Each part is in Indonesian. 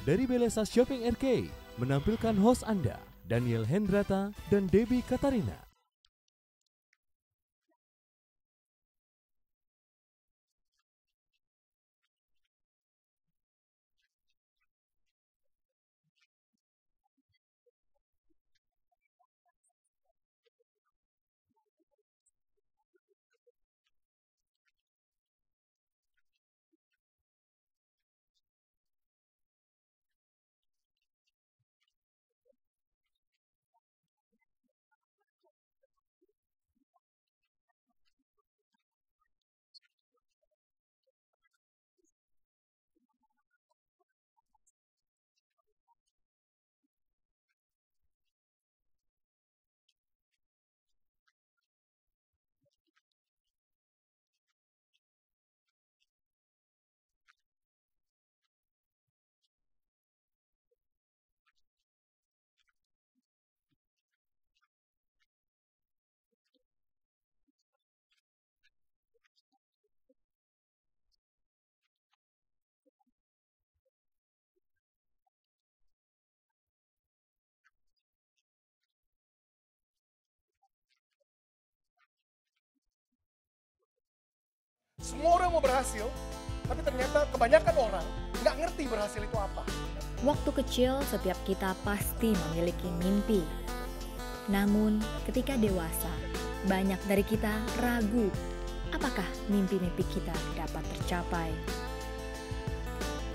Dari Belesa Shopping RK menampilkan host Anda, Daniel Hendrata dan Debbie Katarina. Semua orang mau berhasil, tapi ternyata kebanyakan orang nggak ngerti berhasil itu apa. Waktu kecil, setiap kita pasti memiliki mimpi. Namun, ketika dewasa, banyak dari kita ragu apakah mimpi-mimpi kita dapat tercapai.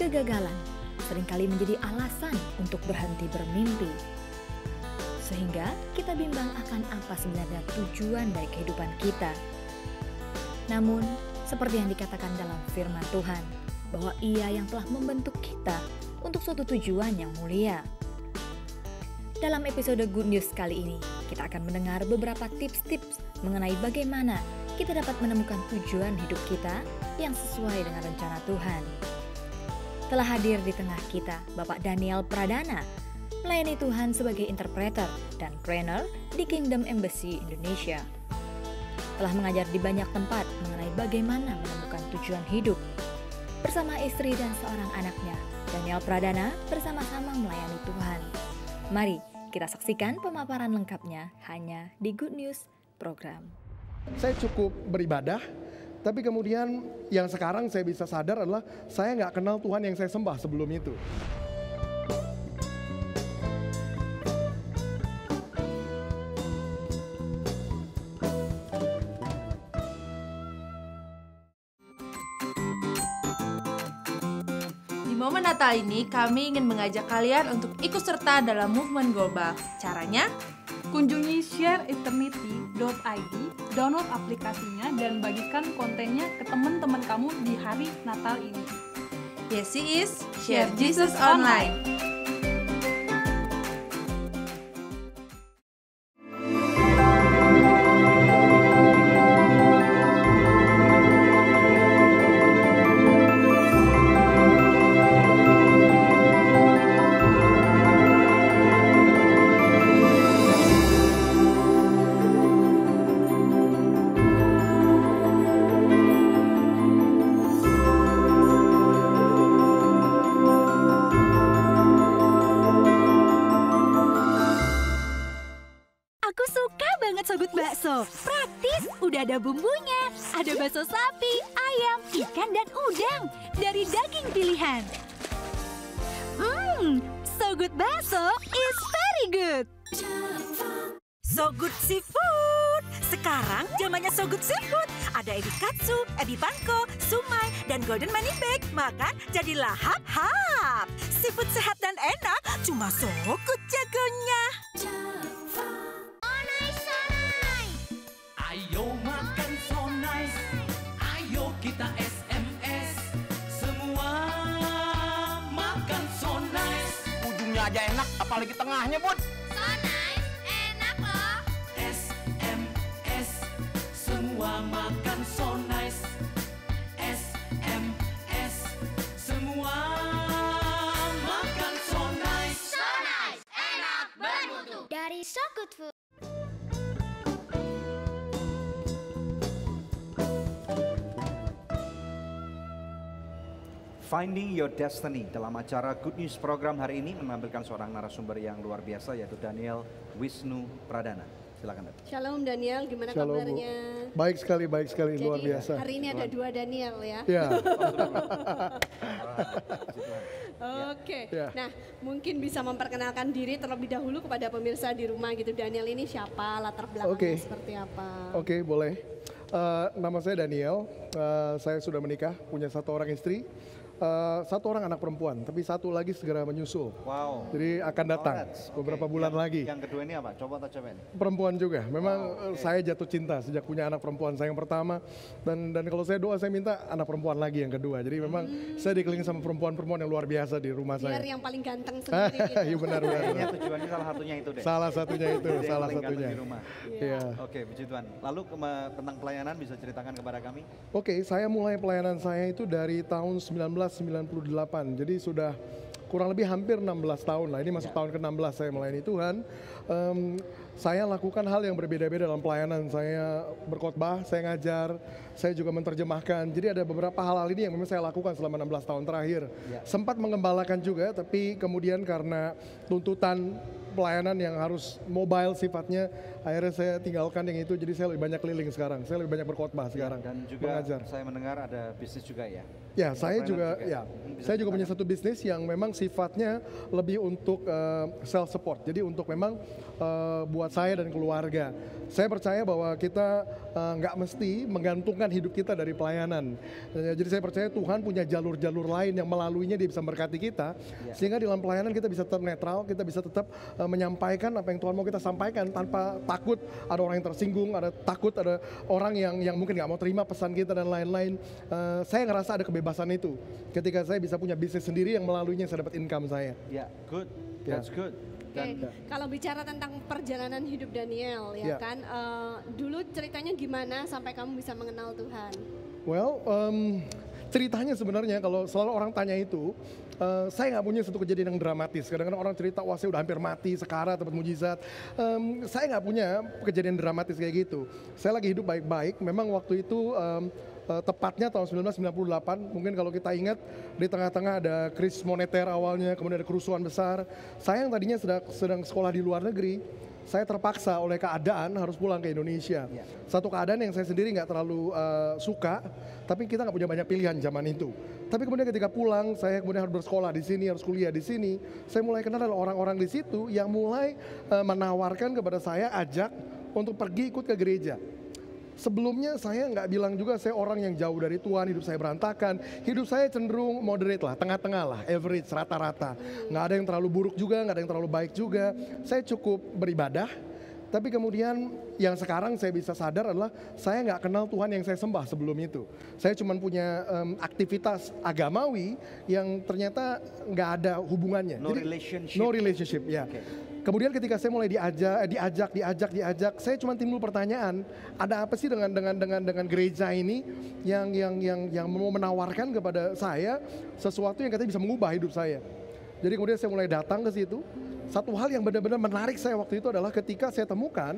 Kegagalan seringkali menjadi alasan untuk berhenti bermimpi. Sehingga kita bimbang akan apa sebenarnya tujuan dari kehidupan kita. Namun, seperti yang dikatakan dalam firman Tuhan, bahwa Ia yang telah membentuk kita untuk suatu tujuan yang mulia. Dalam episode Good News kali ini, kita akan mendengar beberapa tips-tips mengenai bagaimana kita dapat menemukan tujuan hidup kita yang sesuai dengan rencana Tuhan. Telah hadir di tengah kita Bapak Daniel Pradana, melayani Tuhan sebagai interpreter dan trainer di Kingdom Embassy Indonesia. Telah mengajar di banyak tempat mengenai bagaimana menemukan tujuan hidup. Bersama istri dan seorang anaknya, Daniel Pradana bersama-sama melayani Tuhan. Mari kita saksikan pemaparan lengkapnya hanya di Good News program. Saya cukup beribadah, tapi kemudian yang sekarang saya bisa sadar adalah saya nggak kenal Tuhan yang saya sembah sebelum itu. Di momen Natal ini, kami ingin mengajak kalian untuk ikut serta dalam movement global. Caranya? Kunjungi shareeternity.id, download aplikasinya dan bagikan kontennya ke teman-teman kamu di hari Natal ini. Yesi is Share Jesus Online. Sogut bakso, praktis, udah ada bumbunya. Ada bakso sapi, ayam, ikan, dan udang dari daging pilihan. Sogut bakso is very good. Sogut Seafood. Sekarang zamannya Sogut Seafood. Ada ebi katsu, ebi panko, sumai, dan golden money bag. Makan jadi lahap-hap. Seafood sehat dan enak, cuma Sogut jagonya. Ayo makan so nice, ayo kita SMS, semua makan so nice. Ujungnya aja enak, apalagi tengahnya, Bud. So nice, enak loh. SMS, semua makan so nice. SMS, semua makan so nice. So nice, enak bermutu. Dari So Good Food. Finding Your Destiny dalam acara Good News program hari ini menampilkan seorang narasumber yang luar biasa yaitu Daniel Wisnu Pradana. Silakan. Shalom Daniel, gimana Shalom, kabarnya? Baik sekali, Jadi, luar biasa. hari ini ada 2 Daniel ya? Ya. Oke, Ya. nah mungkin bisa memperkenalkan diri terlebih dahulu kepada pemirsa di rumah gitu. Daniel ini siapa, latar belakangnya seperti apa? Oke, boleh. Nama saya Daniel, saya sudah menikah, punya 1 orang istri. 1 orang anak perempuan, tapi 1 lagi segera menyusul. Wow. Jadi akan datang beberapa bulan lagi. Yang kedua ini apa? Coba cobain. Perempuan juga. Memang saya jatuh cinta sejak punya anak perempuan saya yang pertama. Dan kalau saya doa saya minta anak perempuan lagi yang kedua. Jadi memang saya dikelilingi sama perempuan-perempuan yang luar biasa di rumah saya. Biar yang paling ganteng sendiri gitu. Iya benar. Kayaknya tujuannya salah satunya itu deh. Salah satunya itu, Dia salah paling ganteng satunya. di rumah. Iya. Oke, puji Tuhan. Lalu tentang pelayanan bisa ceritakan kepada kami? Oke, saya mulai pelayanan saya itu dari tahun 1998. Jadi sudah kurang lebih hampir 16 tahun lah. Ini masuk tahun ke-16 saya melayani Tuhan. Saya lakukan hal yang berbeda-beda dalam pelayanan. Saya berkhotbah, saya ngajar, saya juga menerjemahkan. Jadi ada beberapa hal-hal ini yang memang saya lakukan selama 16 tahun terakhir. Sempat mengembalakan juga, tapi kemudian karena tuntutan pelayanan yang harus mobile sifatnya, akhirnya saya tinggalkan yang itu. Jadi saya lebih banyak keliling sekarang. Saya lebih banyak berkhotbah sekarang. Dan juga mengajar. saya mendengar ada bisnis juga ya? Ya, saya juga punya satu bisnis yang memang sifatnya lebih untuk self support. Jadi untuk memang buat saya dan keluarga. Saya percaya bahwa kita nggak mesti menggantungkan hidup kita dari pelayanan. Jadi saya percaya Tuhan punya jalur-jalur lain yang melaluinya dia bisa memberkati kita. Sehingga dalam pelayanan kita bisa tetap netral, kita bisa tetap menyampaikan apa yang Tuhan mau kita sampaikan tanpa takut ada orang yang tersinggung, ada takut ada orang yang mungkin nggak mau terima pesan kita dan lain-lain. Saya ngerasa ada kebebasan itu ketika saya bisa punya bisnis sendiri yang melaluinya saya dapat income saya. Ya, good. That's good. Oke, kalau bicara tentang perjalanan hidup Daniel ya kan, dulu ceritanya gimana sampai kamu bisa mengenal Tuhan? Well, ceritanya sebenarnya kalau selalu orang tanya itu, saya nggak punya satu kejadian yang dramatis. Kadang-kadang orang cerita, wah saya udah hampir mati, sekarat, dapat mujizat. Saya nggak punya kejadian dramatis kayak gitu. Saya lagi hidup baik-baik. Memang waktu itu tepatnya tahun 1998, mungkin kalau kita ingat di tengah-tengah ada krisis moneter awalnya, kemudian ada kerusuhan besar. Saya yang tadinya sedang sekolah di luar negeri, saya terpaksa oleh keadaan harus pulang ke Indonesia. Satu keadaan yang saya sendiri nggak terlalu suka, tapi kita nggak punya banyak pilihan zaman itu. Tapi kemudian ketika pulang, saya kemudian harus bersekolah di sini, harus kuliah di sini. Saya mulai kenal orang-orang di situ yang mulai menawarkan kepada saya ajak untuk pergi ikut ke gereja. Sebelumnya saya nggak bilang juga saya orang yang jauh dari Tuhan, hidup saya berantakan. Hidup saya cenderung moderate lah, tengah-tengah lah, average, rata-rata. Nggak ada yang terlalu buruk juga, nggak ada yang terlalu baik juga. Saya cukup beribadah, tapi kemudian yang sekarang saya bisa sadar adalah saya nggak kenal Tuhan yang saya sembah sebelum itu. Saya cuma punya aktivitas agamawi yang ternyata nggak ada hubungannya. No relationship. No relationship, ya. Kemudian ketika saya mulai diajak, saya cuma timbul pertanyaan, ada apa sih dengan gereja ini yang mau menawarkan kepada saya sesuatu yang katanya bisa mengubah hidup saya. Jadi kemudian saya mulai datang ke situ. Satu hal yang benar-benar menarik saya waktu itu adalah ketika saya temukan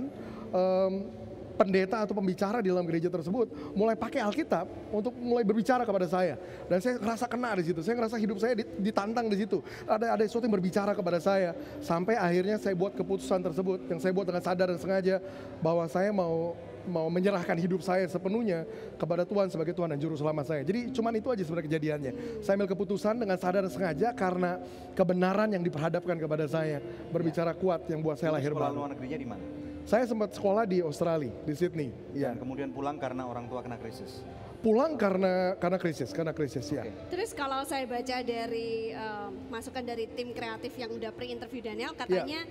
pendeta atau pembicara di dalam gereja tersebut mulai pakai Alkitab untuk mulai berbicara kepada saya, dan saya ngerasa kena di situ. Saya ngerasa hidup saya ditantang di situ. Ada sesuatu yang berbicara kepada saya, sampai akhirnya saya buat keputusan tersebut yang saya buat dengan sadar dan sengaja bahwa saya mau menyerahkan hidup saya sepenuhnya kepada Tuhan sebagai Tuhan dan Juru Selamat saya. Jadi cuman itu aja sebenarnya kejadiannya. Saya ambil keputusan dengan sadar dan sengaja karena kebenaran yang diperhadapkan kepada saya, berbicara kuat yang buat saya lahir baru. Sekolah luar negerinya di mana? Saya sempat sekolah di Australia, di Sydney. Dan kemudian pulang karena orang tua kena krisis. Pulang karena krisis ya. Terus kalau saya baca dari masukan dari tim kreatif yang udah pre-interview Daniel, katanya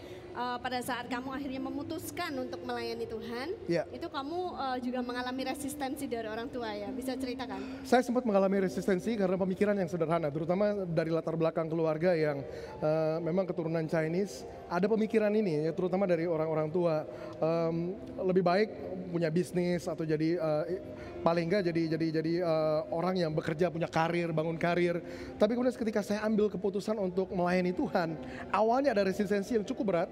pada saat kamu akhirnya memutuskan untuk melayani Tuhan, itu kamu juga mengalami resistensi dari orang tua ya, bisa ceritakan? Saya sempat mengalami resistensi karena pemikiran yang sederhana, terutama dari latar belakang keluarga yang memang keturunan Chinese. Ada pemikiran ini, ya, terutama dari orang-orang tua, lebih baik punya bisnis atau jadi paling enggak jadi orang yang bekerja, punya karir, bangun karir. Tapi kemudian ketika saya ambil keputusan untuk melayani Tuhan, awalnya ada resistensi yang cukup berat.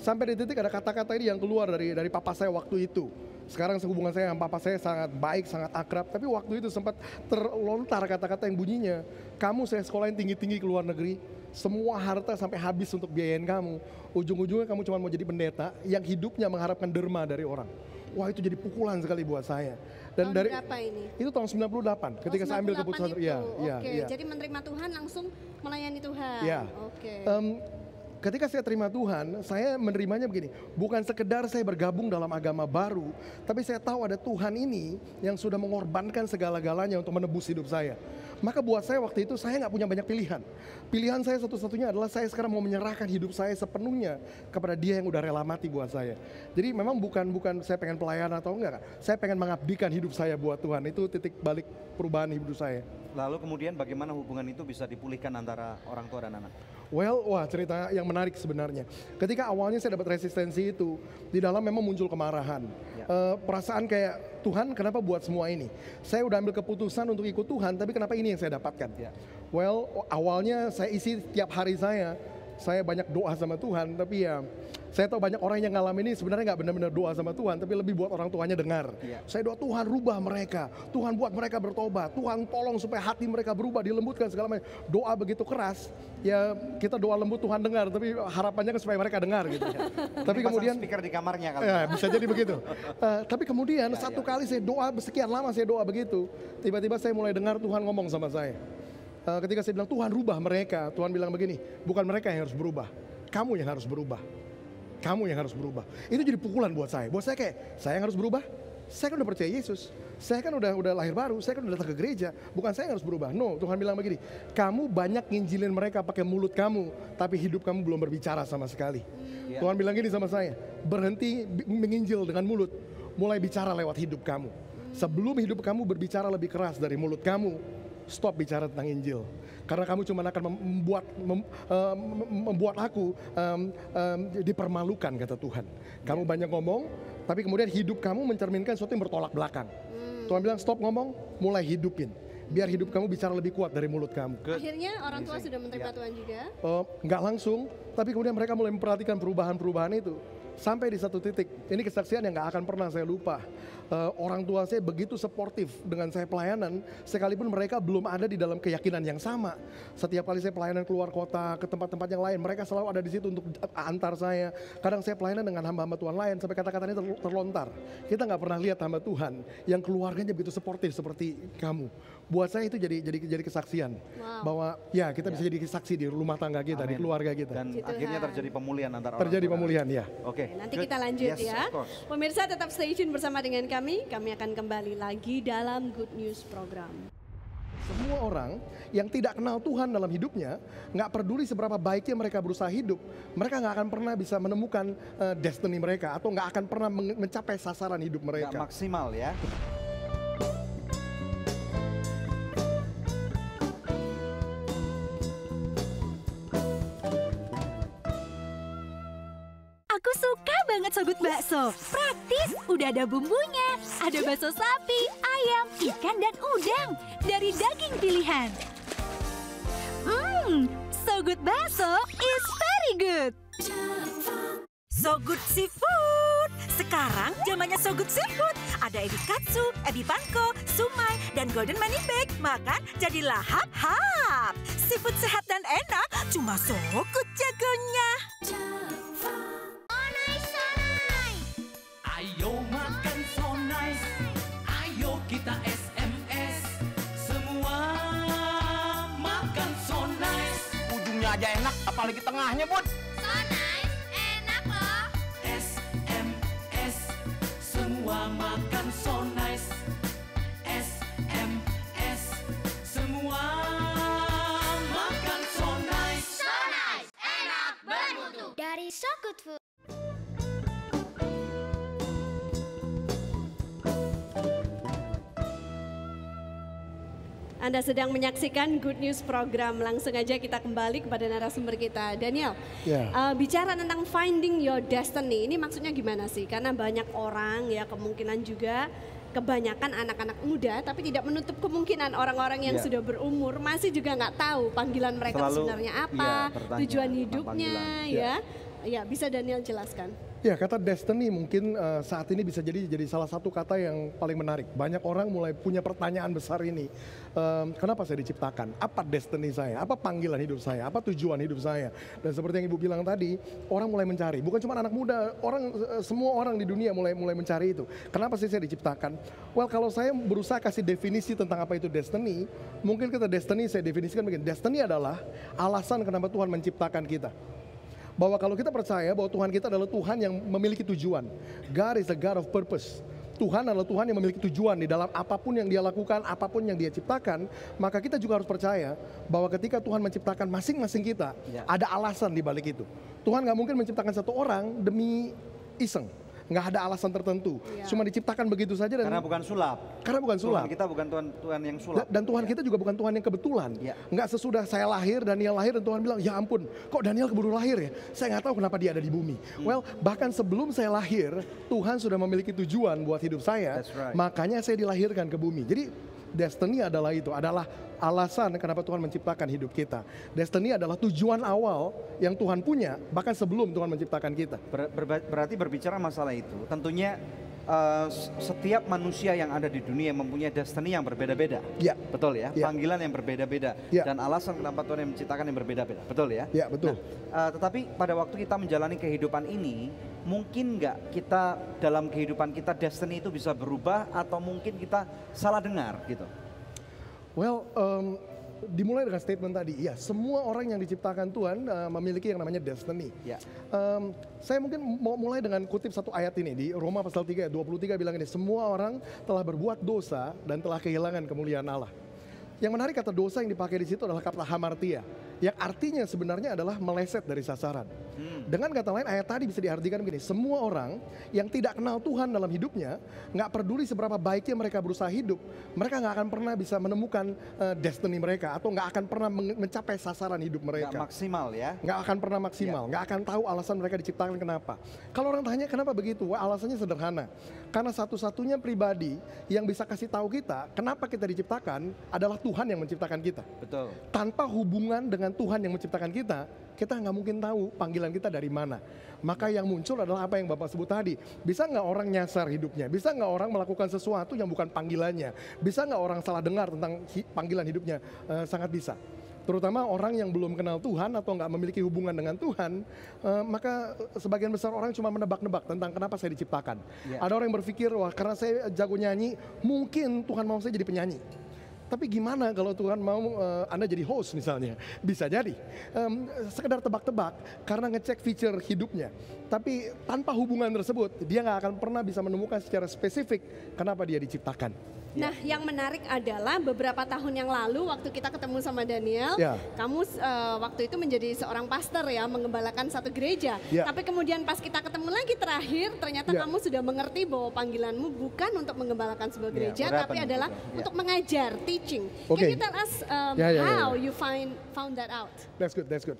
Sampai di titik ada kata-kata ini yang keluar dari papa saya waktu itu. Sekarang hubungan saya sama papa saya sangat baik, sangat akrab. Tapi waktu itu sempat terlontar kata-kata yang bunyinya, kamu saya sekolahin tinggi-tinggi ke luar negeri, semua harta sampai habis untuk biayain kamu. Ujung-ujungnya kamu cuma mau jadi pendeta yang hidupnya mengharapkan derma dari orang. Wah, itu jadi pukulan sekali buat saya. Dan tahun berapa ini? Itu tahun 98 ketika saya ambil keputusan. Oke, jadi menerima Tuhan langsung melayani Tuhan. Iya. Oke. Ketika saya terima Tuhan, saya menerimanya begini, bukan sekedar saya bergabung dalam agama baru, tapi saya tahu ada Tuhan ini yang sudah mengorbankan segala-galanya untuk menebus hidup saya. Maka buat saya waktu itu saya nggak punya banyak pilihan. Pilihan saya satu-satunya adalah saya sekarang mau menyerahkan hidup saya sepenuhnya kepada Dia yang udah rela mati buat saya. Jadi memang bukan saya pengen pelayanan atau enggak, saya pengen mengabdikan hidup saya buat Tuhan. Itu titik balik perubahan hidup saya. Lalu kemudian bagaimana hubungan itu bisa dipulihkan antara orang tua dan anak? Well, wah cerita yang menarik sebenarnya. Ketika awalnya saya dapat resistensi itu, di dalam memang muncul kemarahan. Perasaan kayak, Tuhan kenapa buat semua ini? Saya udah ambil keputusan untuk ikut Tuhan, tapi kenapa ini yang saya dapatkan? Well, awalnya saya isi tiap hari saya banyak doa sama Tuhan, tapi ya saya tahu banyak orang yang ngalamin ini sebenarnya nggak benar-benar doa sama Tuhan, tapi lebih buat orang tuanya dengar. Saya doa, Tuhan rubah mereka, Tuhan buat mereka bertobat, Tuhan tolong supaya hati mereka berubah, dilembutkan segala macam. Doa begitu keras, ya kita doa lembut Tuhan dengar, tapi harapannya kan supaya mereka dengar gitu. Tapi kemudian speaker di kamarnya kali. Ya, bisa jadi begitu. Tapi kemudian satu kali saya doa, sekian lama saya doa begitu, tiba-tiba saya mulai dengar Tuhan ngomong sama saya. Ketika saya bilang Tuhan rubah mereka, Tuhan bilang begini, bukan mereka yang harus berubah, kamu yang harus berubah. Kamu yang harus berubah. Itu jadi pukulan buat saya. Buat saya kayak, saya yang harus berubah? Saya kan udah percaya Yesus. Saya kan udah lahir baru, saya kan udah datang ke gereja. Bukan saya yang harus berubah. No, Tuhan bilang begini, kamu banyak nginjilin mereka pakai mulut kamu, tapi hidup kamu belum berbicara sama sekali. Tuhan bilang gini sama saya, berhenti menginjil dengan mulut, mulai bicara lewat hidup kamu. Sebelum hidup kamu berbicara lebih keras dari mulut kamu, stop bicara tentang Injil. Karena kamu cuma akan membuat aku dipermalukan, kata Tuhan. Kamu banyak ngomong, tapi kemudian hidup kamu mencerminkan sesuatu yang bertolak belakang. Tuhan bilang stop ngomong, mulai hidupin. Biar hidup kamu bicara lebih kuat dari mulut kamu. Akhirnya orang tua sudah menerima Tuhan juga? Nggak langsung, tapi kemudian mereka mulai memperhatikan perubahan-perubahan itu. Sampai di satu titik, ini kesaksian yang gak akan pernah saya lupa. Orang tua saya begitu suportif dengan saya pelayanan, sekalipun mereka belum ada di dalam keyakinan yang sama. Setiap kali saya pelayanan keluar kota, ke tempat-tempat yang lain, mereka selalu ada di situ untuk antar saya. Kadang saya pelayanan dengan hamba-hamba Tuhan lain, sampai kata-katanya terlontar. Kita gak pernah lihat hamba Tuhan yang keluarganya begitu suportif seperti kamu. Buat saya itu jadi kesaksian. Bahwa ya kita bisa jadi saksi di rumah tangga kita, di keluarga kita. Dan akhirnya terjadi pemulihan antara orang terjadi pemulihan, ya. Oke. Nanti kita lanjut ya. Pemirsa tetap stay tune bersama dengan kami akan kembali lagi dalam Good News Program. Semua orang yang tidak kenal Tuhan dalam hidupnya, nggak peduli seberapa baiknya mereka berusaha hidup, mereka nggak akan pernah bisa menemukan destiny mereka, atau nggak akan pernah mencapai sasaran hidup mereka. Nggak maksimal ya. Aku suka banget Sogut Bakso. Praktis, udah ada bumbunya. Ada bakso sapi, ayam, ikan, dan udang. Dari daging pilihan. Sogut Bakso is very good. Sogut Seafood. Sekarang zamannya Sogut Seafood. Ada ebi katsu, ebi panko, sumai, dan golden money bag. Makan jadi lahap-hap. Seafood sehat dan enak, cuma Sogut jagonya. Ayo makan so nice, ayo kita SMS, semua makan so nice. Ujungnya aja enak, apalagi tengahnya, Bud. So nice, enak loh. SMS, semua makan so nice. SMS, semua makan so nice. So nice, enak bermutu. Dari So Good Food. Anda sedang menyaksikan Good News Program. Langsung aja kita kembali kepada narasumber kita. Daniel, bicara tentang finding your destiny, ini maksudnya gimana sih? Karena banyak orang ya, kemungkinan juga kebanyakan anak-anak muda, tapi tidak menutup kemungkinan orang-orang yang sudah berumur masih juga nggak tahu panggilan mereka sebenarnya apa, tujuan hidupnya ya. Ya, bisa Daniel jelaskan? Ya, kata destiny mungkin saat ini bisa jadi salah satu kata yang paling menarik. Banyak orang mulai punya pertanyaan besar ini. Kenapa saya diciptakan? Apa destiny saya? Apa panggilan hidup saya? Apa tujuan hidup saya? Dan seperti yang Ibu bilang tadi, orang mulai mencari. Bukan cuma anak muda, semua orang di dunia mulai mencari itu. Kenapa sih saya diciptakan? Well, kalau saya berusaha kasih definisi tentang apa itu destiny, mungkin kita destiny saya definisikan begini. Destiny adalah alasan kenapa Tuhan menciptakan kita. Bahwa kalau kita percaya bahwa Tuhan kita adalah Tuhan yang memiliki tujuan. God is a God of purpose. Tuhan adalah Tuhan yang memiliki tujuan di dalam apapun yang dia lakukan, apapun yang dia ciptakan. Maka kita juga harus percaya bahwa ketika Tuhan menciptakan masing-masing kita, ada alasan di balik itu. Tuhan gak mungkin menciptakan satu orang demi iseng. Nggak ada alasan tertentu, cuma diciptakan begitu saja. Dan karena bukan sulap. Karena bukan sulap. Tuhan kita bukan Tuhan yang sulap. Dan Tuhan kita juga bukan Tuhan yang kebetulan. Nggak sesudah saya lahir, Daniel lahir dan Tuhan bilang, ya ampun, kok Daniel keburu lahir ya? Saya nggak tahu kenapa dia ada di bumi. Well, bahkan sebelum saya lahir, Tuhan sudah memiliki tujuan buat hidup saya. Makanya saya dilahirkan ke bumi. Jadi destiny adalah itu, adalah alasan kenapa Tuhan menciptakan hidup kita. Destiny adalah tujuan awal yang Tuhan punya, bahkan sebelum Tuhan menciptakan kita. Berarti berbicara masalah itu, tentunya setiap manusia yang ada di dunia mempunyai destiny yang berbeda-beda. Ya. Betul ya? Panggilan yang berbeda-beda. Dan alasan kenapa Tuhan yang menciptakan yang berbeda-beda. Betul ya? Ya, betul. Nah, tetapi pada waktu kita menjalani kehidupan ini, mungkin nggak kita dalam kehidupan kita destiny itu bisa berubah atau mungkin kita salah dengar gitu? Well, dimulai dengan statement tadi, ya semua orang yang diciptakan Tuhan memiliki yang namanya destiny. Saya mungkin mau mulai dengan kutip satu ayat ini di Roma pasal 3 ayat 23 bilang ini, semua orang telah berbuat dosa dan telah kehilangan kemuliaan Allah. Yang menarik kata dosa yang dipakai di situ adalah kata hamartia, yang artinya sebenarnya adalah meleset dari sasaran. Dengan kata lain ayat tadi bisa diartikan begini, semua orang yang tidak kenal Tuhan dalam hidupnya, nggak peduli seberapa baiknya mereka berusaha hidup, mereka nggak akan pernah bisa menemukan destiny mereka atau nggak akan pernah mencapai sasaran hidup mereka. Nggak maksimal ya? Nggak akan pernah maksimal, nggak akan tahu alasan mereka diciptakan kenapa. Kalau orang tanya kenapa begitu, wah alasannya sederhana. Karena satu-satunya pribadi yang bisa kasih tahu kita kenapa kita diciptakan adalah Tuhan yang menciptakan kita. Betul. Tanpa hubungan dengan Tuhan yang menciptakan kita nggak mungkin tahu panggilan kita dari mana. Maka yang muncul adalah apa yang Bapak sebut tadi. Bisa nggak orang nyasar hidupnya? Bisa nggak orang melakukan sesuatu yang bukan panggilannya? Bisa nggak orang salah dengar tentang panggilan hidupnya? Sangat bisa. Terutama orang yang belum kenal Tuhan atau nggak memiliki hubungan dengan Tuhan, maka sebagian besar orang cuma menebak-nebak tentang kenapa saya diciptakan. Ada orang yang berpikir, wah karena saya jago nyanyi, mungkin Tuhan mau saya jadi penyanyi. Tapi gimana kalau Tuhan mau Anda jadi host misalnya? Bisa jadi. Sekedar tebak-tebak karena ngecek feature hidupnya. Tapi tanpa hubungan tersebut, dia nggak akan pernah bisa menemukan secara spesifik kenapa dia diciptakan. Nah, yang menarik adalah beberapa tahun yang lalu waktu kita ketemu sama Daniel, kamu waktu itu menjadi seorang pastor ya, mengembalakan satu gereja. Tapi kemudian pas kita ketemu lagi terakhir, ternyata kamu sudah mengerti bahwa panggilanmu bukan untuk mengembalakan sebuah gereja, tapi adalah untuk mengajar, teaching. Can you tell us how you found that out? That's good.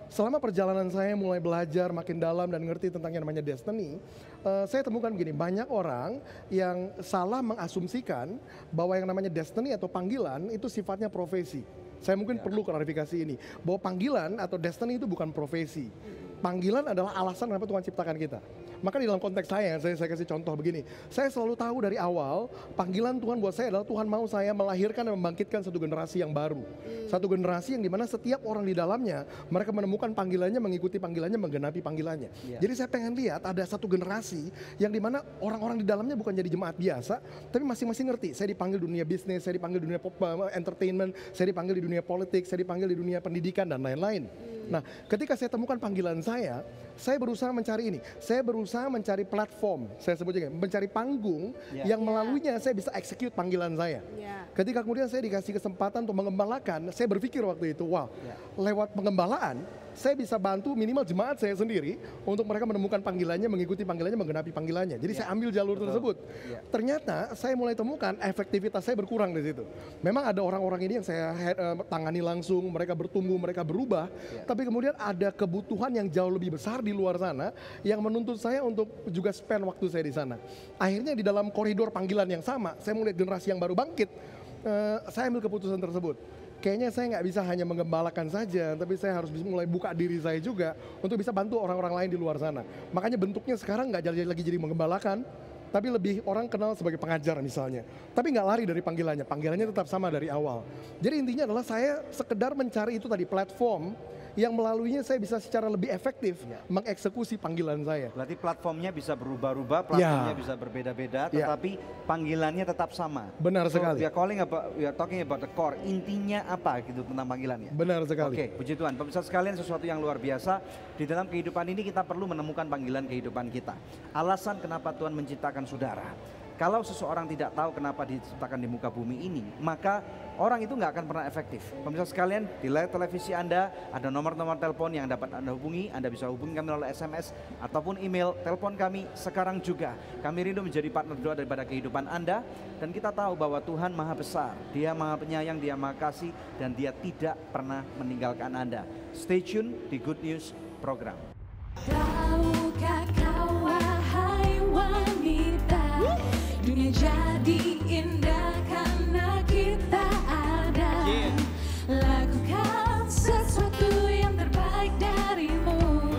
Selama perjalanan saya mulai belajar makin dalam dan ngerti tentang yang namanya destiny, saya temukan begini, banyak orang yang salah mengasumsikan bahwa yang namanya destiny atau panggilan itu sifatnya profesi. Saya mungkin perlu klarifikasi ini, bahwa panggilan atau destiny itu bukan profesi. Panggilan adalah alasan kenapa Tuhan ciptakan kita. Maka di dalam konteks saya kasih contoh begini. Saya selalu tahu dari awal, panggilan Tuhan buat saya adalah Tuhan mau saya melahirkan dan membangkitkan satu generasi yang baru. Satu generasi yang dimana setiap orang di dalamnya, mereka menemukan panggilannya, mengikuti panggilannya, menggenapi panggilannya. Jadi saya pengen lihat ada satu generasi yang dimana orang-orang di dalamnya bukan jadi jemaat biasa, tapi masing-masing ngerti. Saya dipanggil dunia bisnis, saya dipanggil dunia entertainment, saya dipanggil di dunia politik, saya dipanggil di dunia pendidikan dan lain-lain. Nah, ketika saya temukan panggilan saya berusaha mencari ini. Saya berusaha mencari platform, saya sebutnya mencari panggung yang melaluinya saya bisa execute panggilan saya. Ketika kemudian saya dikasih kesempatan untuk mengembalakan, saya berpikir waktu itu, wow, lewat pengembalaan, saya bisa bantu minimal jemaat saya sendiri untuk mereka menemukan panggilannya, mengikuti panggilannya, menggenapi panggilannya. Jadi saya ambil jalur tersebut. Ternyata saya mulai temukan efektivitas saya berkurang di situ. Memang ada orang-orang ini yang saya tangani langsung, mereka bertumbuh, mereka berubah. Tapi kemudian ada kebutuhan yang jauh lebih besar di luar sana yang menuntut saya untuk juga spend waktu saya di sana. Akhirnya di dalam koridor panggilan yang sama, saya melihat generasi yang baru bangkit. Saya ambil keputusan tersebut. kayaknya saya nggak bisa hanya menggembalakan saja, tapi saya harus mulai buka diri saya juga untuk bisa bantu orang-orang lain di luar sana. Makanya bentuknya sekarang nggak lagi jadi menggembalakan, tapi lebih orang kenal sebagai pengajar misalnya. Tapi nggak lari dari panggilannya tetap sama dari awal. Jadi intinya adalah saya sekedar mencari itu tadi platform yang melaluinya saya bisa secara lebih efektif mengeksekusi panggilan saya. Berarti platformnya bisa berubah-ubah, platformnya bisa berbeda-beda, tetapi panggilannya tetap sama. Benar sekali. We are talking about the core. Intinya apa gitu tentang panggilannya? Benar sekali. Oke, puji Tuhan. Pemirsa sekalian, sesuatu yang luar biasa. Di dalam kehidupan ini kita perlu menemukan panggilan kehidupan kita. Alasan kenapa Tuhan menciptakan saudara. Kalau seseorang tidak tahu kenapa diciptakan di muka bumi ini, maka orang itu nggak akan pernah efektif. Pemirsa sekalian, di layar televisi Anda ada nomor-nomor telepon yang dapat Anda hubungi. Anda bisa hubungi kami melalui SMS ataupun email. Telepon kami sekarang juga. Kami rindu menjadi partner doa daripada kehidupan Anda. Dan kita tahu bahwa Tuhan Maha Besar, Dia Maha Penyayang, Dia Maha Kasih, dan Dia tidak pernah meninggalkan Anda. Stay tune di Good News Program. Tahukah kau wahai wanita, dunia jadi indah karena kita ada. Lakukan sesuatu yang terbaik darimu,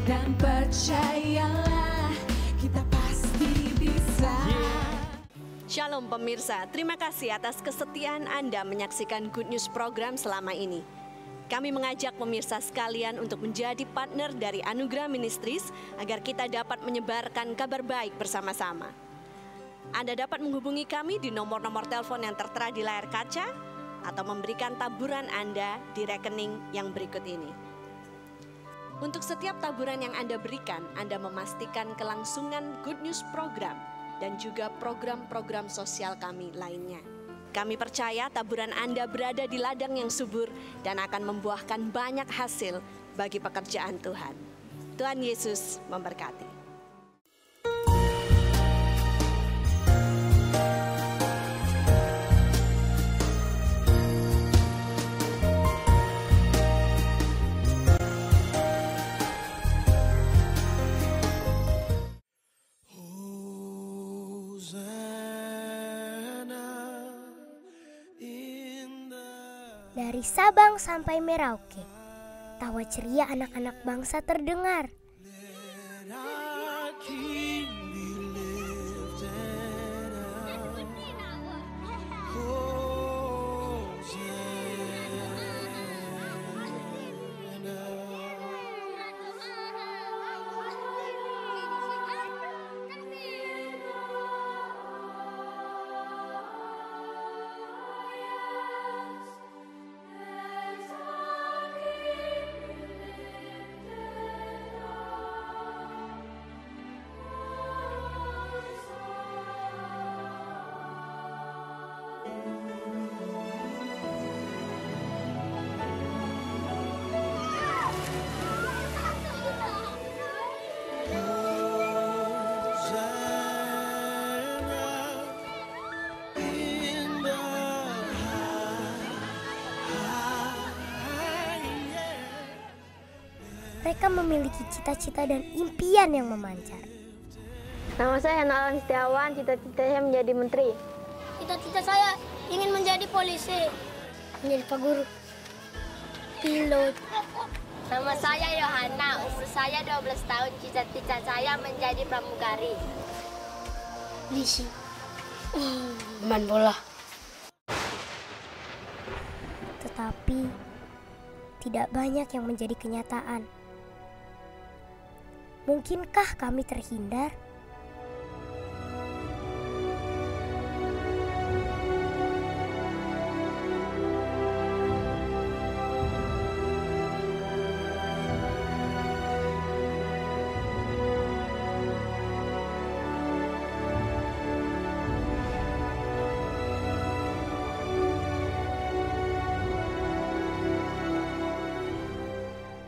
dan percayalah kita pasti bisa. Shalom pemirsa, terima kasih atas kesetiaan Anda menyaksikan Good News Program selama ini. Kami mengajak pemirsa sekalian untuk menjadi partner dari Anugerah Ministries agar kita dapat menyebarkan kabar baik bersama-sama. Anda dapat menghubungi kami di nomor-nomor telepon yang tertera di layar kaca atau memberikan taburan Anda di rekening yang berikut ini. Untuk setiap taburan yang Anda berikan, Anda memastikan kelangsungan Good News Program dan juga program-program sosial kami lainnya. Kami percaya taburan Anda berada di ladang yang subur dan akan membuahkan banyak hasil bagi pekerjaan Tuhan. Tuhan Yesus memberkati. Dari Sabang sampai Merauke, tawa ceria anak-anak bangsa terdengar. Mereka memiliki cita-cita dan impian yang memancar. Nama saya Nalan Setiawan, cita-cita saya menjadi menteri. Cita-cita saya ingin menjadi polisi, menjadi pak guru, pilot. Nama saya Yohana, umur saya 12 tahun, cita-cita saya menjadi pramugari. Polisi, main bola. Tetapi tidak banyak yang menjadi kenyataan. Mungkinkah kami terhindar?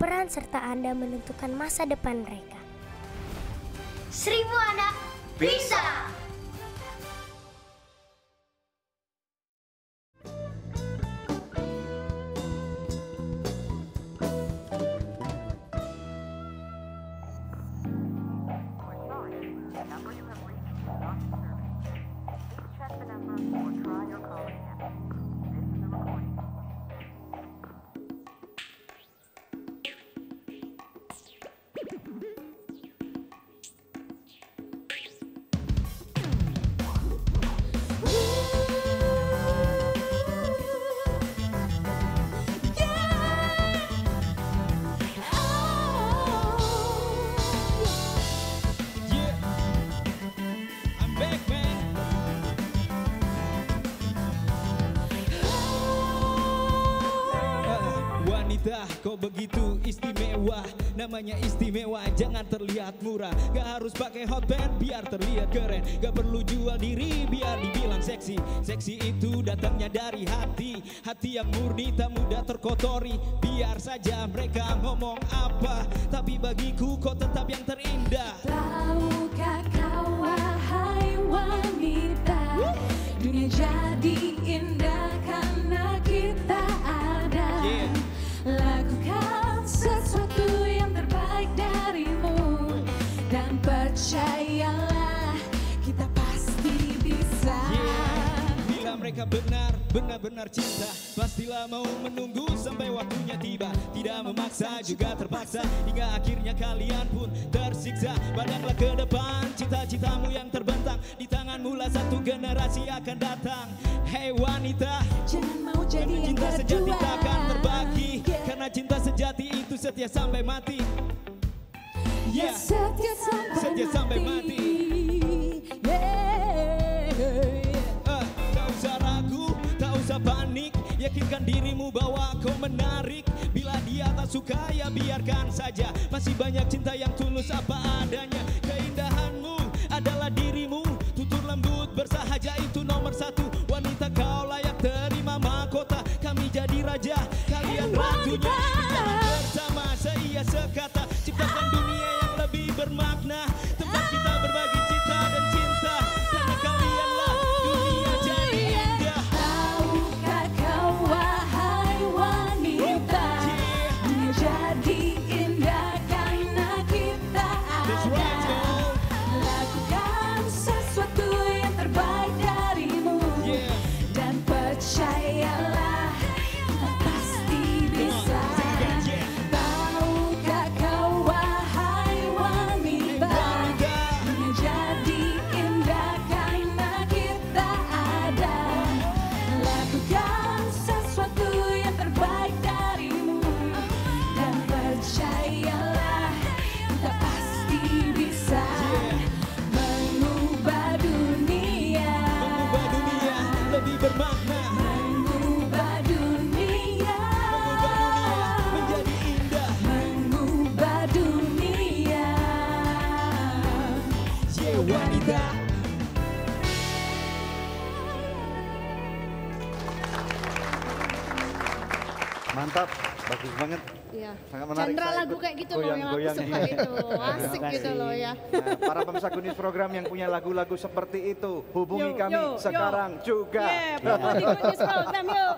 Peran serta Anda menentukan masa depan mereka. 1000 anak bisa. wanita, kau begitu istimewa. Namanya istimewa, jangan terlihat murah. Gak harus pakai hot band biar terlihat keren. Gak perlu jual diri biar dibilang seksi. Seksi itu datangnya dari hati. Hati yang murni tak mudah terkotori. Biar saja mereka ngomong apa, tapi bagiku kau tetap yang terindah. Tahukah kau wahai wanita, dunia jadi indah karena kita ada. Lakukan sesuatu yang terbaik darimu, dan percayalah kita pasti bisa. Bila mereka benar-benar cinta, pastilah mau menunggu sampai waktunya tiba. Tidak memaksa juga terpaksa, hingga akhirnya kalian pun tersiksa. Pandanglah ke depan, cita-citamu yang terbentang. Di tanganmu lah satu generasi akan datang. Hei wanita, jangan mau jadi yang cinta kedua. sejati takkan terbagi, karena cinta sejati itu setia sampai mati. Yeah, setia sampai mati. Tak usah ragu, tak usah panik. Yakinkan dirimu bahwa kau menarik. Bila dia tak suka ya biarkan saja. Masih banyak cinta yang tulus apa adanya. Keindahanmu adalah dirimu. Tutur lembut bersahaja itu nomor satu. Wanita kau layak terima mahkota. Kami jadi raja, kalian ratunya. Bersama seia sekata, ciptakan dunia yang lebih bermakna. Tempat kita berbagi cita dan cinta. Karena kalianlah dunia jadi indah. Tahukah kau wahai wanita, dunia jadi indah karena kita ada. Lakukan sesuatu yang terbaik darimu, dan percayalah kita pasti bisa. Tahukah kau wahai wanita, dunia jadi indah karena kita ada. Lakukan sesuatu yang terbaik darimu, dan percayalah kita pasti bisa mengubah dunia lebih bermakna. Mengubah dunia menjadi indah. Mengubah dunia. Wanita. Mantap, bagus banget. Iya. Sangat menarik. Genre Saya lagu ikut kayak gitu loh yang aku goyang-goyang. suka itu. Asik gitu loh ya. Nah, para pemirsa Kunis program yang punya lagu-lagu seperti itu, hubungi kami sekarang juga. Promo di Kunis program yuk.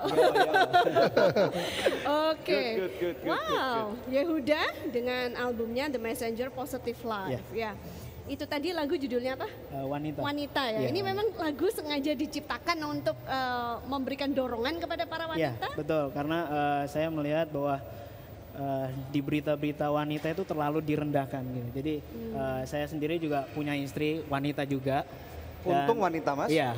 Oke. Good. Wow, Yehuda dengan albumnya The Messenger Positive Life. Ya. Itu tadi lagu judulnya apa? Wanita ya. Ini memang lagu sengaja diciptakan untuk memberikan dorongan kepada para wanita. Ya, betul. Karena saya melihat bahwa di berita-berita wanita itu terlalu direndahkan gitu. Jadi saya sendiri juga punya istri wanita juga. Untung wanita, Mas. Iya.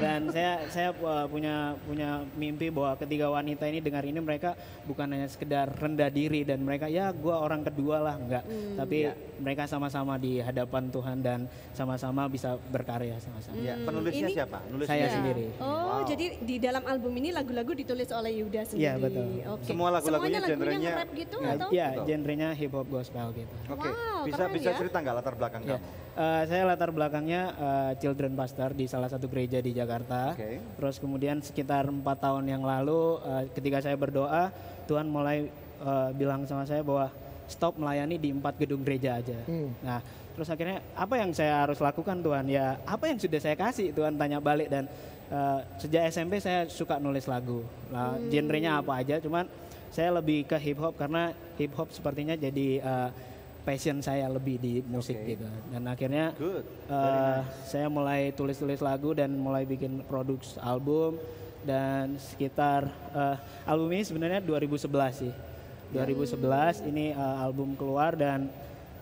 Dan saya punya mimpi bahwa ketiga wanita ini dengar ini mereka bukan hanya sekedar rendah diri dan mereka ya gua orang kedua lah, enggak. Tapi mereka sama-sama di hadapan Tuhan dan sama-sama bisa berkarya sama-sama. Ya, penulisnya siapa? Saya sendiri. Oh, jadi di dalam album ini lagu-lagu ditulis oleh Yuda sendiri. Iya, betul. Oke. Semua lagunya genrenya rap gitu atau? Iya, genrenya hip hop gospel gitu. Oke. Wow, bisa keren ya. cerita nggak latar belakang kamu? Saya latar belakangnya children pastor di salah satu gereja di Jakarta. Terus kemudian sekitar 4 tahun yang lalu ketika saya berdoa, Tuhan mulai bilang sama saya bahwa stop melayani di 4 gedung gereja aja. Nah, terus akhirnya apa yang saya harus lakukan Tuhan? Ya apa yang sudah saya kasih, Tuhan tanya balik. Dan sejak SMP saya suka nulis lagu. Nah, genrenya apa aja, cuman saya lebih ke hip hop karena hip hop sepertinya jadi passion saya lebih di musik gitu. Dan akhirnya saya mulai tulis-tulis lagu dan mulai bikin produksi album. Dan sekitar album ini sebenarnya 2011 sih. 2011 ini album keluar dan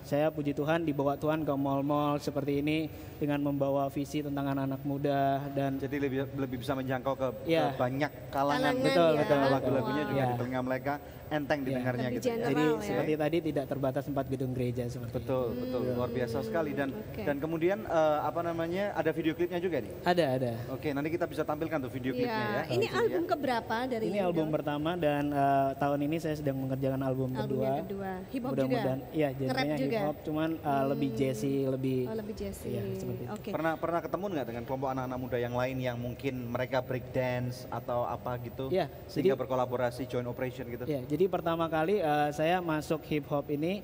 saya puji Tuhan dibawa Tuhan ke mall-mall seperti ini dengan membawa visi tentang anak-anak muda dan jadi lebih bisa menjangkau ke banyak kalangan. Betul. Lagu-lagunya juga di telinga mereka enteng didengarnya gitu. Jadi seperti tadi tidak terbatas 4 gedung gereja seperti betul, luar biasa sekali dan kemudian ada video klipnya juga nih? Ada. Oke, nanti kita bisa tampilkan tuh video klipnya ya. Ini album keberapa dari Ini album pertama dan tahun ini saya sedang mengerjakan album kedua. Hip hop juga? Iya, genrenya hip hop, cuman lebih jazzy, lebih jazzy. Iya, seperti itu. Pernah ketemu nggak dengan kelompok anak-anak muda yang lain yang mungkin mereka break dance atau apa gitu? Iya. Sehingga berkolaborasi joint operation gitu? Iya, jadi pertama kali saya masuk hip hop ini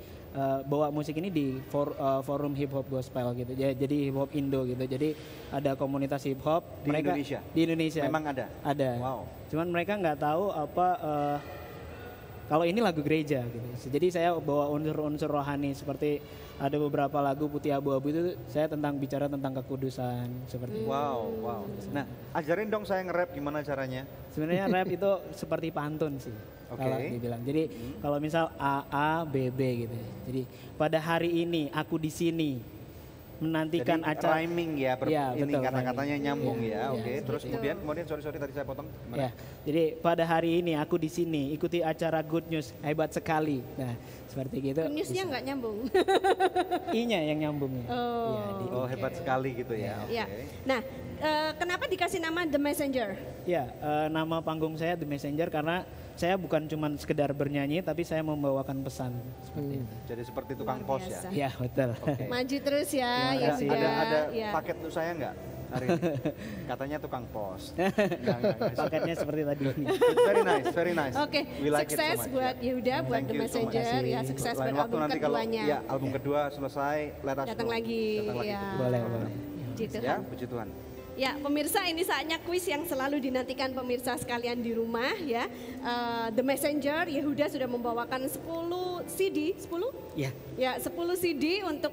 bawa musik ini di forum hip hop gospel gitu. Jadi hip hop Indo gitu. Jadi ada komunitas hip hop di Indonesia. Di Indonesia. Memang ada. Ada. Wow. Cuman mereka nggak tahu apa kalau ini lagu gereja gitu. Jadi saya bawa unsur-unsur rohani seperti ada beberapa lagu Putih Abu-Abu itu saya bicara tentang kekudusan seperti itu. Wow. Nah, ajarin dong saya nge-rap gimana caranya? Sebenarnya rap itu seperti pantun sih. Kalau dibilang. Jadi kalau misal A B B gitu. Jadi pada hari ini aku di sini menantikan jadi acara rhyming ya, ini kata-katanya nyambung ya. Oke. Terus kemudian sorry tadi saya potong. Ya. Jadi pada hari ini aku di sini ikuti acara Good News hebat sekali. Nah, seperti gitu. Good News-nya nggak nyambung. I-nya yang nyambung ya. Hebat sekali gitu ya. Iya. Nah, kenapa dikasih nama The Messenger? Ya, nama panggung saya The Messenger karena saya bukan cuma sekedar bernyanyi tapi saya membawakan pesan seperti itu. Jadi seperti tukang pos ya? Iya, betul. Okay. Maju terus ya. Ada paket untuk saya nggak hari ini? Katanya tukang pos. Paketnya seperti tadi. Very nice. Oke, sukses buat Yehuda, buat The Messenger. Ya, sukses buat album keduanya. Ya, album kedua selesai, datang lagi. Boleh. Ya, puji Tuhan. Ya, pemirsa, ini saatnya kuis yang selalu dinantikan pemirsa sekalian di rumah ya. The Messenger, Yehuda sudah membawakan 10 CD, 10? Ya. Ya, 10 CD untuk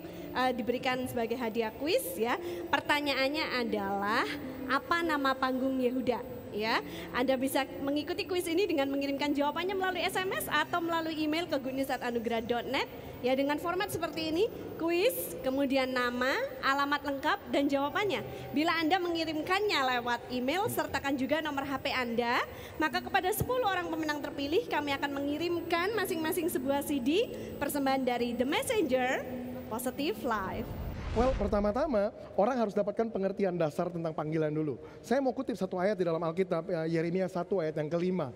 diberikan sebagai hadiah kuis ya. Pertanyaannya adalah apa nama panggung Yehuda? Ya, Anda bisa mengikuti kuis ini dengan mengirimkan jawabannya melalui SMS atau melalui email ke goodnews@anugerah.net. Ya, dengan format seperti ini, kuis, kemudian nama, alamat lengkap, dan jawabannya. Bila Anda mengirimkannya lewat email, sertakan juga nomor HP Anda, maka kepada 10 orang pemenang terpilih, kami akan mengirimkan masing-masing sebuah CD persembahan dari The Messenger, Positive Life. Well, pertama-tama orang harus dapatkan pengertian dasar tentang panggilan dulu. Saya mau kutip satu ayat di dalam Alkitab, Yeremia 1 ayat yang kelima.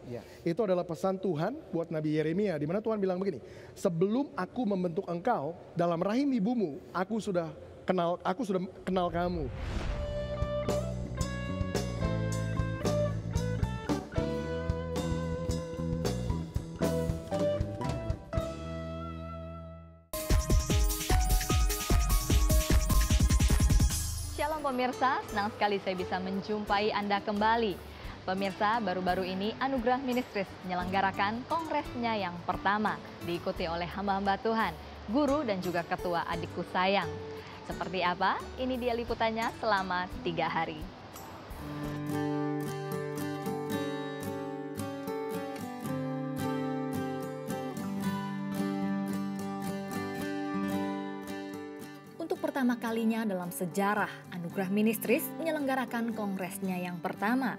Itu adalah pesan Tuhan buat Nabi Yeremia, di mana Tuhan bilang begini, sebelum aku membentuk engkau dalam rahim ibumu, aku sudah kenal kamu. Pemirsa, senang sekali saya bisa menjumpai Anda kembali. Pemirsa, baru-baru ini Anugerah Ministries menyelenggarakan kongresnya yang pertama, diikuti oleh hamba-hamba Tuhan, guru dan juga ketua Adikku Sayang. Seperti apa? Ini dia liputannya selama 3 hari. Pertama kalinya dalam sejarah, Anugerah Ministries menyelenggarakan kongresnya yang pertama.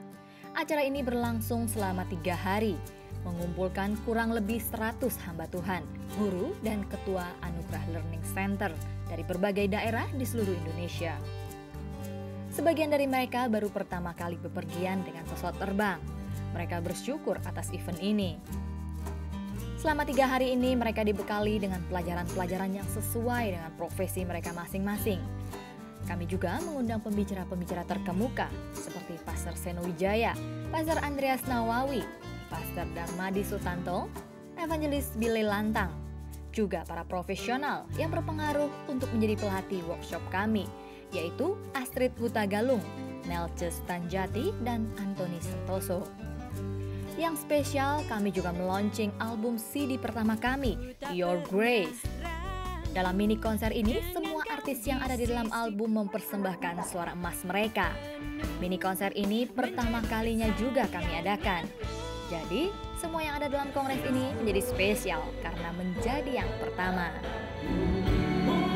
Acara ini berlangsung selama 3 hari, mengumpulkan kurang lebih 100 hamba Tuhan, guru dan ketua Anugerah Learning Center dari berbagai daerah di seluruh Indonesia. Sebagian dari mereka baru pertama kali bepergian dengan pesawat terbang. Mereka bersyukur atas event ini. Selama 3 hari ini mereka dibekali dengan pelajaran-pelajaran yang sesuai dengan profesi mereka masing-masing. Kami juga mengundang pembicara-pembicara terkemuka seperti Pastor Seno Wijaya, Pastor Andreas Nawawi, Pastor Darmadi Sutanto, Evangelis Billy Lantang, juga para profesional yang berpengaruh untuk menjadi pelatih workshop kami, yaitu Astrid Hutagalung, Melces Tanjati, dan Antoni Santoso. Yang spesial, kami juga meluncing album CD pertama kami, Your Grace. Dalam mini konser ini, semua artis yang ada di dalam album mempersembahkan suara emas mereka. Mini konser ini pertama kalinya juga kami adakan. Jadi, semua yang ada dalam kongres ini menjadi spesial karena menjadi yang pertama.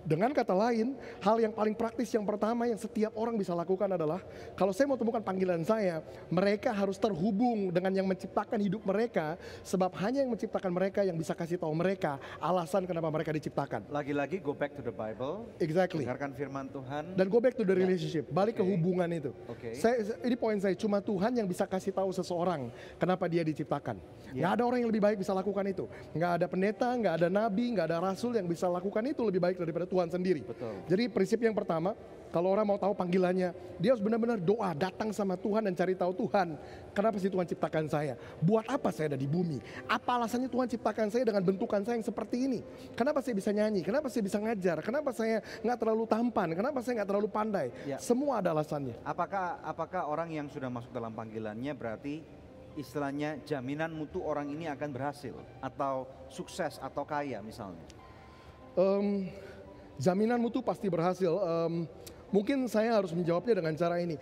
Dengan kata lain, hal yang paling praktis yang pertama yang setiap orang bisa lakukan adalah, kalau saya mau temukan panggilan saya, mereka harus terhubung dengan yang menciptakan hidup mereka, sebab hanya yang menciptakan mereka yang bisa kasih tahu mereka alasan kenapa mereka diciptakan. Lagi-lagi go back to the Bible. Exactly. Dengarkan firman Tuhan. Dan go back to the relationship, balik ke hubungan itu. Okay. Ini poin saya, cuma Tuhan yang bisa kasih tahu seseorang kenapa dia diciptakan. Nggak ada orang yang lebih baik bisa lakukan itu. Nggak ada pendeta, nggak ada nabi, nggak ada rasul yang bisa lakukan itu lebih baik daripada Tuhan sendiri. Betul. Jadi prinsip yang pertama, kalau orang mau tahu panggilannya, dia harus benar-benar doa, datang sama Tuhan dan cari tahu Tuhan. Kenapa sih Tuhan ciptakan saya? Buat apa saya ada di bumi? Apa alasannya Tuhan ciptakan saya dengan bentukan saya yang seperti ini? Kenapa saya bisa nyanyi? Kenapa saya bisa ngajar? Kenapa saya nggak terlalu tampan? Kenapa saya nggak terlalu pandai? Ya. Semua ada alasannya. Apakah orang yang sudah masuk dalam panggilannya berarti istilahnya jaminan mutu orang ini akan berhasil atau sukses atau kaya misalnya? Jaminan mutu pasti berhasil. Mungkin saya harus menjawabnya dengan cara ini.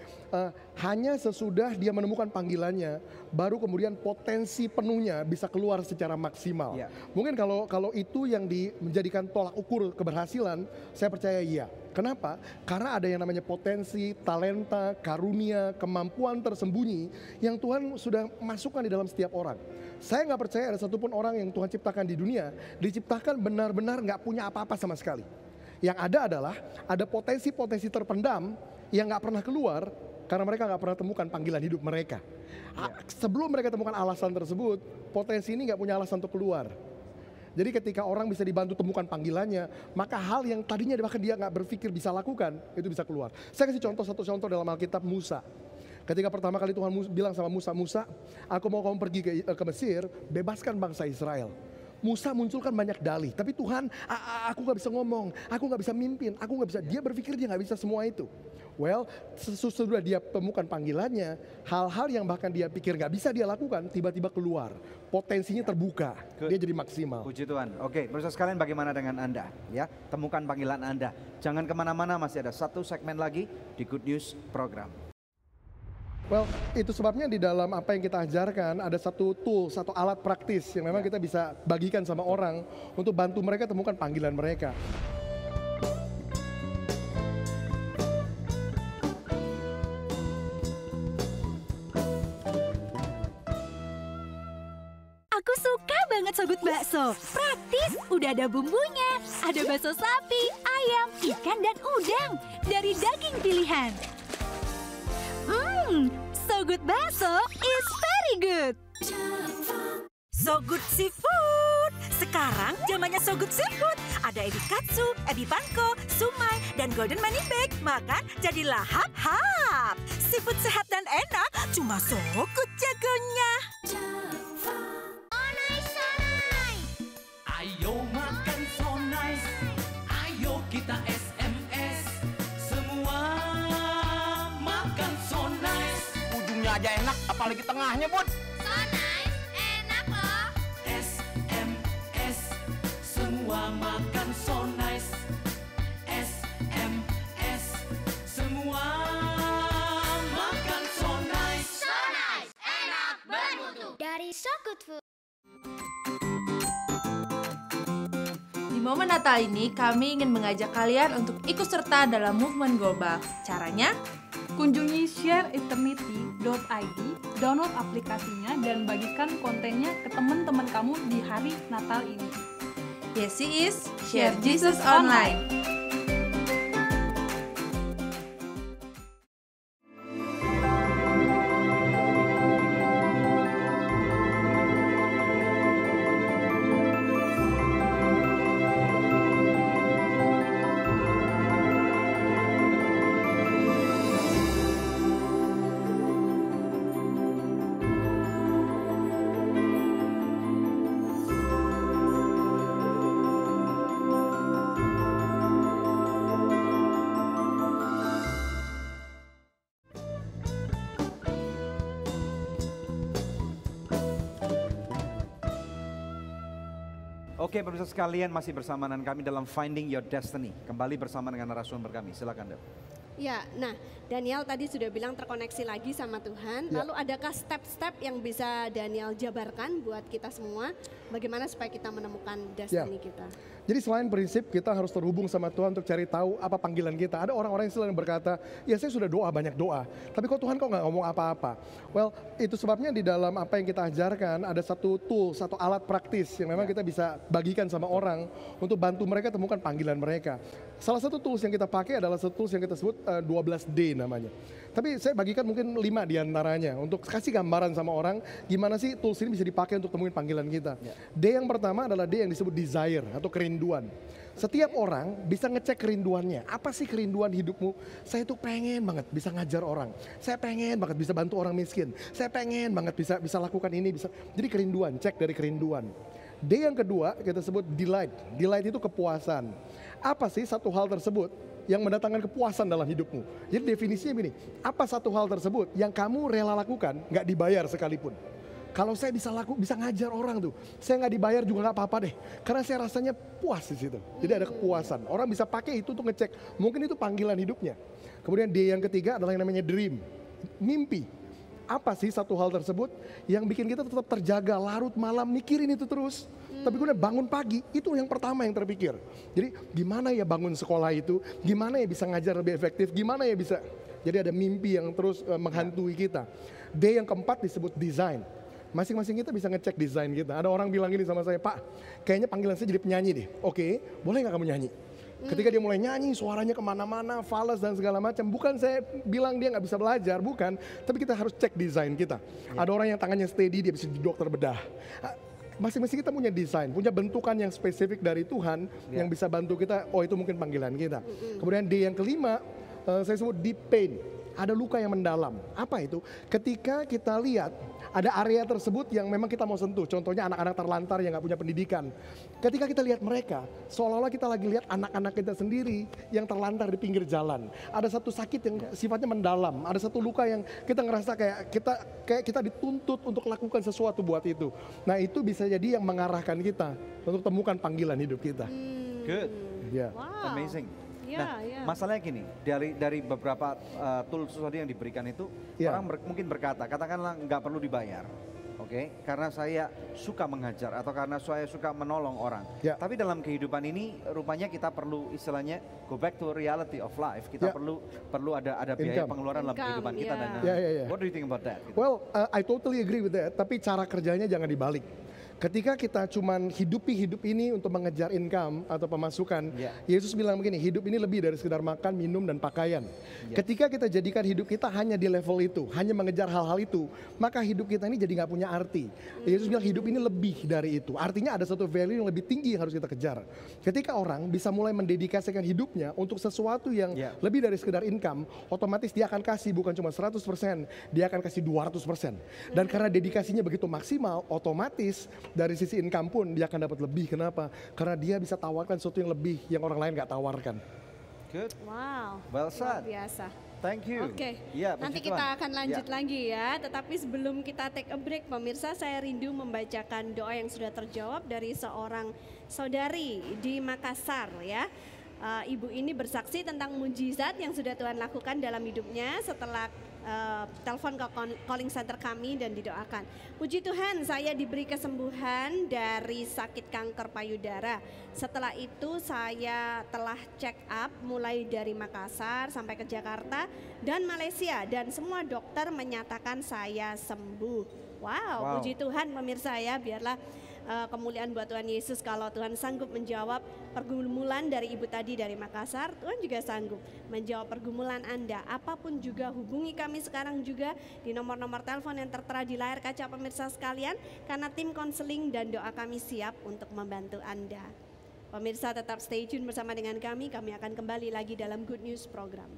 Hanya sesudah dia menemukan panggilannya, baru kemudian potensi penuhnya bisa keluar secara maksimal. Ya. Mungkin kalau itu yang menjadikan tolak ukur keberhasilan, saya percaya iya. Kenapa? Karena ada yang namanya potensi, talenta, karunia, kemampuan tersembunyi yang Tuhan sudah masukkan di dalam setiap orang. Saya nggak percaya ada satupun orang yang Tuhan ciptakan di dunia, diciptakan benar-benar nggak punya apa-apa sama sekali. Yang ada adalah ada potensi-potensi terpendam yang nggak pernah keluar karena mereka nggak pernah temukan panggilan hidup mereka. Sebelum mereka temukan alasan tersebut, potensi ini nggak punya alasan untuk keluar. Jadi ketika orang bisa dibantu temukan panggilannya, maka hal yang tadinya bahkan dia nggak berpikir bisa lakukan, itu bisa keluar. Saya kasih satu contoh dalam Alkitab, Musa. Ketika pertama kali Tuhan bilang sama Musa, Musa, aku mau kamu pergi ke Mesir, bebaskan bangsa Israel. Musa munculkan banyak dalih, tapi Tuhan, aku gak bisa ngomong, aku gak bisa mimpin, aku gak bisa. Dia berpikir dia gak bisa semua itu. Well, sesudah dia temukan panggilannya, hal-hal yang bahkan dia pikir gak bisa dia lakukan, tiba-tiba keluar. Potensinya terbuka, dia jadi maksimal. Puji Tuhan. Oke, pemirsa sekalian, bagaimana dengan Anda? Ya, temukan panggilan Anda. Jangan kemana-mana, masih ada satu segmen lagi di Good News Program. Well, itu sebabnya di dalam apa yang kita ajarkan ada satu tool, satu alat praktis yang memang kita bisa bagikan sama orang untuk bantu mereka temukan panggilan mereka. Aku suka banget Sogut Bakso. Praktis, udah ada bumbunya. Ada bakso sapi, ayam, ikan, dan udang dari daging pilihan. So Good Bakso is very good. So Good Seafood. Sekarang zamannya So Good Seafood. Ada ebi katsu, ebi panko, sumai, dan golden money bag. Makan jadi lahap-hap. Seafood sehat dan enak, cuma So Good jagonya. Ayo makan so nice. Ayo kita SMS. Semua makan so nice. Ujungnya aja enak, apalagi tengahnya, Bud. So nice, enak loh. SMS. Semua makan so nice. SMS. Semua makan so nice. So nice, enak, bermutu. Dari So Good Food. Di momen Natal ini, kami ingin mengajak kalian untuk ikut serta dalam movement global. Caranya? Kunjungi shareeternity.id, download aplikasinya, dan bagikan kontennya ke teman-teman kamu di hari Natal ini. Yesi is Share Jesus Online. Oke, pemirsa sekalian, masih bersama dengan kami dalam Finding Your Destiny. Kembali bersama dengan narasumber kami. Silakan, Dok. Ya, nah Daniel tadi sudah bilang terkoneksi lagi sama Tuhan. Ya. Lalu adakah step-step yang bisa Daniel jabarkan buat kita semua? Bagaimana supaya kita menemukan destiny kita? Jadi selain prinsip kita harus terhubung sama Tuhan untuk cari tahu apa panggilan kita. Ada orang-orang yang selalu berkata, ya saya sudah doa banyak doa, tapi kok Tuhan kok nggak ngomong apa-apa. Well, itu sebabnya di dalam apa yang kita ajarkan ada satu tool, satu alat praktis yang memang kita bisa bagikan sama orang untuk bantu mereka temukan panggilan mereka. Salah satu tools yang kita pakai adalah satu tools yang kita sebut 12D namanya. Tapi saya bagikan mungkin 5 diantaranya untuk kasih gambaran sama orang gimana sih tools ini bisa dipakai untuk temuin panggilan kita. D yang pertama adalah D yang disebut desire atau kerinduan. Setiap orang bisa ngecek kerinduannya. Apa sih kerinduan hidupmu? Saya tuh pengen banget bisa ngajar orang. Saya pengen banget bisa bantu orang miskin. Saya pengen banget bisa lakukan ini, bisa. Jadi kerinduan, cek dari kerinduan. D yang kedua kita sebut delight. Delight itu kepuasan. Apa sih satu hal tersebut yang mendatangkan kepuasan dalam hidupmu? Jadi definisinya begini, apa satu hal tersebut yang kamu rela lakukan nggak dibayar sekalipun? Kalau saya bisa ngajar orang tuh, saya nggak dibayar juga nggak apa-apa deh, karena saya rasanya puas di situ. Jadi ada kepuasan. Orang bisa pakai itu untuk ngecek, mungkin itu panggilan hidupnya. Kemudian D yang ketiga adalah yang namanya dream, mimpi. Apa sih satu hal tersebut yang bikin kita tetap terjaga larut malam mikirin itu terus. Tapi gue bangun pagi, itu yang pertama yang terpikir. Jadi gimana ya bangun sekolah itu, gimana ya bisa ngajar lebih efektif, gimana ya bisa. Jadi ada mimpi yang terus menghantui kita. D yang keempat disebut design. Masing-masing kita bisa ngecek desain kita. Ada orang bilang gini sama saya, Pak, kayaknya panggilan saya jadi penyanyi deh. Oke, boleh gak kamu nyanyi? Ketika dia mulai nyanyi, suaranya kemana-mana, fals dan segala macam. Bukan saya bilang dia nggak bisa belajar, bukan. Tapi kita harus cek desain kita. Ada orang yang tangannya steady, dia bisa jadi dokter bedah. Masing-masing kita punya desain, punya bentukan yang spesifik dari Tuhan yang bisa bantu kita, oh itu mungkin panggilan kita. Kemudian D yang kelima, saya sebut deep pain. Ada luka yang mendalam. Apa itu? Ketika kita lihat ada area tersebut yang memang kita mau sentuh. Contohnya anak-anak terlantar yang gak punya pendidikan. Ketika kita lihat mereka, seolah-olah kita lagi lihat anak-anak kita sendiri yang terlantar di pinggir jalan. Ada satu sakit yang sifatnya mendalam. Ada satu luka yang kita ngerasa kayak kita dituntut untuk lakukan sesuatu buat itu. Nah itu bisa jadi yang mengarahkan kita untuk temukan panggilan hidup kita. Good. Yeah. Wow. Amazing. Nah, masalahnya gini, dari beberapa tools tadi yang diberikan itu, orang mungkin berkata, katakanlah nggak perlu dibayar, oke? Karena saya suka mengajar atau karena saya suka menolong orang. Tapi dalam kehidupan ini, rupanya kita perlu istilahnya go back to reality of life. Kita perlu ada biaya pengeluaran dalam kehidupan kita. Dan what do you think about that? Gitu. Well, I totally agree with that. Tapi cara kerjanya jangan dibalik. Ketika kita cuman hidupi hidup ini untuk mengejar income atau pemasukan, Yesus bilang begini, hidup ini lebih dari sekedar makan, minum, dan pakaian. Ketika kita jadikan hidup kita hanya di level itu, hanya mengejar hal-hal itu, maka hidup kita ini jadi nggak punya arti. Yesus bilang hidup ini lebih dari itu. Artinya ada satu value yang lebih tinggi yang harus kita kejar. Ketika orang bisa mulai mendedikasikan hidupnya untuk sesuatu yang lebih dari sekedar income, otomatis dia akan kasih bukan cuma 100%, dia akan kasih 200%. Dan karena dedikasinya begitu maksimal, otomatis dari sisi income pun dia akan dapat lebih. Kenapa? Karena dia bisa tawarkan sesuatu yang lebih yang orang lain nggak tawarkan. Good. Wow. Well said. Luar biasa. Thank you. Oke. Nanti kita akan lanjut lagi ya. Tetapi sebelum kita take a break, pemirsa, saya rindu membacakan doa yang sudah terjawab dari seorang saudari di Makassar ya. Ibu ini bersaksi tentang mujizat yang sudah Tuhan lakukan dalam hidupnya setelah telepon ke calling center kami dan didoakan. Puji Tuhan, saya diberi kesembuhan dari sakit kanker payudara. Setelah itu saya telah check up mulai dari Makassar sampai ke Jakarta dan Malaysia, dan semua dokter menyatakan saya sembuh. Wow. Puji Tuhan pemirsa ya, biarlah kemuliaan buat Tuhan Yesus. Kalau Tuhan sanggup menjawab pergumulan dari ibu tadi dari Makassar, Tuhan juga sanggup menjawab pergumulan Anda. Apapun juga hubungi kami sekarang juga di nomor-nomor telepon yang tertera di layar kaca pemirsa sekalian, karena tim konseling dan doa kami siap untuk membantu Anda. Pemirsa tetap stay tune bersama dengan kami akan kembali lagi dalam Good News Program.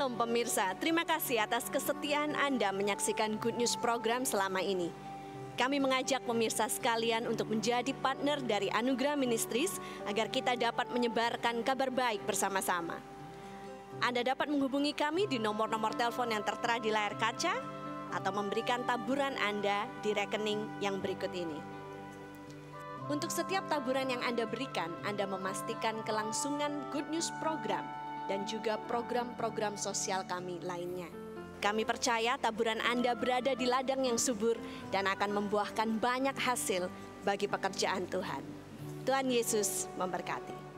Shalom pemirsa, terima kasih atas kesetiaan Anda menyaksikan Good News program selama ini. Kami mengajak pemirsa sekalian untuk menjadi partner dari Anugerah Ministries agar kita dapat menyebarkan kabar baik bersama-sama. Anda dapat menghubungi kami di nomor-nomor telepon yang tertera di layar kaca atau memberikan taburan Anda di rekening yang berikut ini. Untuk setiap taburan yang Anda berikan, Anda memastikan kelangsungan Good News program dan juga program-program sosial kami lainnya. Kami percaya taburan Anda berada di ladang yang subur dan akan membuahkan banyak hasil bagi pekerjaan Tuhan. Tuhan Yesus memberkati.